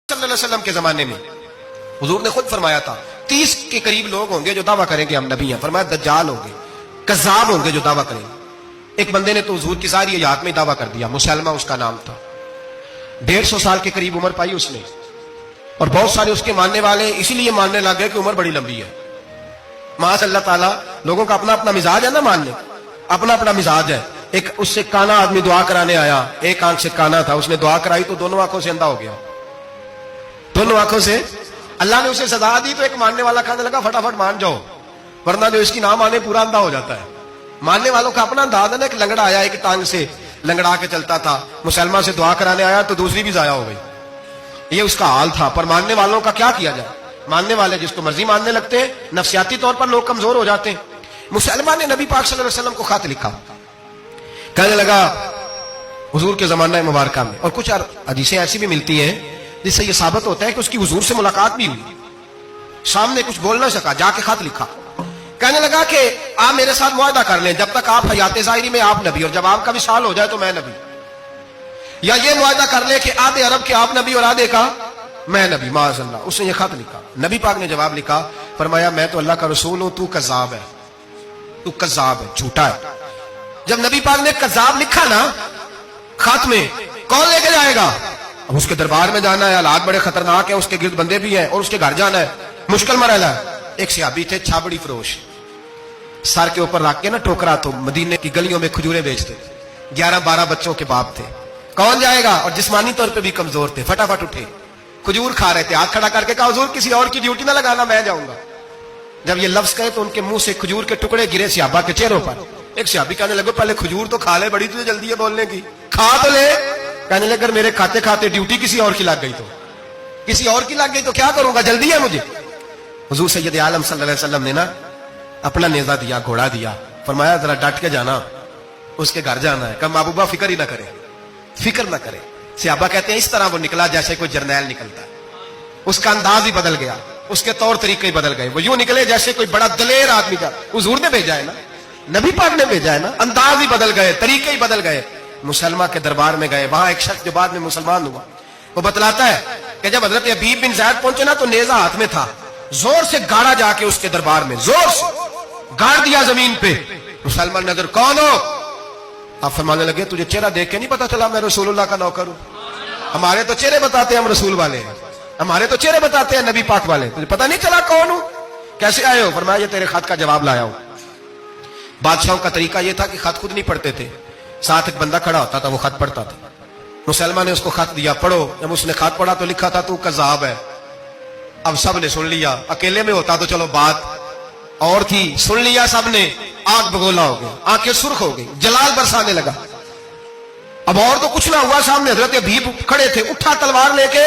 صلی اللہ علیہ وسلم کے زمانے میں حضور نے خود فرمایا تھا 30 کے قریب لوگ ہوں گے جو دعویٰ کریں کہ ہم نبی ہیں. فرمایا دجال ہوں گے, کذاب ہوں گے جو دعویٰ کریں. ایک بندے نے تو حضور کی ساری حیات میں دعویٰ کر دیا, مسلمہ اس کا نام تھا. 150 سال کے قریب عمر پائی اس نے, اور بہت سارے اس کے ماننے والے اسی لیے ماننے لگ گئے کہ عمر بڑی لمبی ہے. معاذ اللہ تعالیٰ, لوگوں کا اپنا اپنا مزاج ہے نا, ماننے اپنا اپنا مزاج ہے. ایک اس سے کانا آدمی دعا کرانے آیا, ایک آنکھ سے کانا تھا, اس نے دعا کرائی تو دونوں آنکھوں سے اندھا ہو گیا. دونوں آنکھوں سے اللہ نے اسے سزا دی. تو ایک ماننے والا کہنے لگا فٹافٹ مان جاؤ, ورنہ جو اس کی نام آنے پورا اندھا ہو جاتا ہے. ماننے والوں کا اپنا انداز ہے نا. ایک لنگڑا آیا, ایک ٹانگ سے لنگڑا کے چلتا تھا, مسلمہ سے دعا کرانے آیا تو دوسری بھی ضائع ہو گئی. یہ اس کا حال تھا. پر ماننے والوں کا کیا کیا جائے, ماننے والے جس کو مرضی ماننے لگتے ہیں. نفسیاتی طور پر لوگ کمزور ہو جاتے ہیں. مسلمہ نے نبی پاک صلی اللہ علیہ وسلم کو خط لکھا, کہنے لگا حضور کے زمانہ مبارکہ میں, اور کچھ حدیثیں ایسی بھی ملتی ہیں جس سے یہ ثابت ہوتا ہے کہ اس کی حضور سے ملاقات بھی ہوئی, سامنے کچھ بول نہ سکا, جا کے خط لکھا. کہنے لگا کہ آپ میرے ساتھ معاہدہ کر لیں, جب تک آپ حیات ظاہری میں آپ نبی, اور جب آپ کا وصال ہو جائے تو میں نبی. یا یہ معاہدہ کر لیں کہ آدھے عرب کے آپ نبی اور آدھے کا میں نبی. معاذ اللہ. اس نے یہ خط لکھا. نبی پاک نے جواب لکھا, فرمایا میں تو اللہ کا رسول ہوں, تو کذاب ہے, تو کذاب ہے, جھوٹا ہے. جب نبی پاک نے کذاب لکھا نا خط میں, کون لے کے جائے گا؟ اب اس کے دربار میں جانا ہے, حالات بڑے خطرناک ہیں, اس کے گرد بندے بھی ہیں, اور اس کے گھر جانا ہے, مشکل مرحلہ ہے. ایک صحابی تھے چھابڑی فروش, سر کے اوپر رکھ کے نا ٹوکرا, تو مدینے کی گلیوں میں کھجورے بیچتے, 11-12 بچوں کے باپ تھے. کون جائے گا؟ اور جسمانی طور پہ بھی کمزور تھے. فٹافٹ اٹھے, کھجور کھا رہے تھے, ہاتھ کھڑا کر کے کہا حضور کسی اور کی ڈیوٹی نہ لگانا, میں جاؤں گا. جب یہ لفظ کہے تو ان کے منہ سے کھجور کے ٹکڑے گرے صحابہ کے چہروں پر. ایک صحابی کہنے لگے پہلے کھجور تو کھا لے, بڑی تجھے جلدی ہے بولنے کی, کھا تو لے. کہنے لگے میرے کھاتے کھاتے ڈیوٹی کسی اور کی لگ گئی, تو کسی اور کی لگ گئی تو کیا کروں گا, جلدی ہے مجھے. حضور سید عالم صلی اللہ علیہ وسلم نے نا اپنا نیزہ دیا, گھوڑا دیا, فرمایا ذرا ڈٹ کے جانا, اس کے گھر جانا ہے. کہ محبوبہ فکر ہی نہ کرے, فکر نہ کرے. صحابہ کہتے ہیں اس طرح وہ نکلا جیسے کوئی جرنیل نکلتا ہے. اس کا انداز ہی بدل گیا, اس کے طور طریقے ہی بدل گئے. وہ یوں نکلے جیسے کوئی بڑا دلیر آدمی کا. حضور نے بھیجا ہے نا, نبی پاک نے بھیجا ہے نا, انداز ہی بدل گئے, طریقے ہی بدل گئے. مسلمہ کے دربار میں گئے. وہاں ایک شخص جو بعد میں مسلمان ہوا, وہ بتلاتا ہے کہ جب حضرت حبیب بن زید پہنچے نا تو نیزہ ہاتھ میں تھا, زور سے گاڑا جا کے اس کے دربار میں, زور سے گاڑ دیا زمین پہ. مسلمان نظر, کون ہو؟ آپ فرمانے لگے تجھے چہرہ دیکھ کے نہیں پتا چلا میں رسول اللہ کا نوکر ہوں؟ ہمارے تو چہرے بتاتے ہیں ہم رسول والے ہیں, ہمارے تو چہرے بتاتے ہیں نبی پاک والے, تجھے پتا نہیں چلا کون ہوں, کیسے آئے ہو؟ فرمایا یہ تیرے خط کا جواب لایا ہوں. بادشاہوں کا طریقہ یہ تھا کہ خط خود نہیں پڑھتے تھے, ساتھ ایک بندہ کھڑا ہوتا تھا, وہ خط پڑھتا تھا. مسلمان نے اس کو خط دیا, پڑھو. جب اس نے خط پڑھا تو لکھا تھا تو کذاب ہے. اب سب نے سن لیا, اکیلے میں ہوتا تو چلو بات اور تھی, سن لیا سب نے, آگ بگولا ہو گیا, آنکھیں سرخ ہو گئی, جلال برسانے لگا. اب اور تو کچھ نہ ہوا, سامنے حضرت حبیب کھڑے تھے, اٹھا تلوار لے کے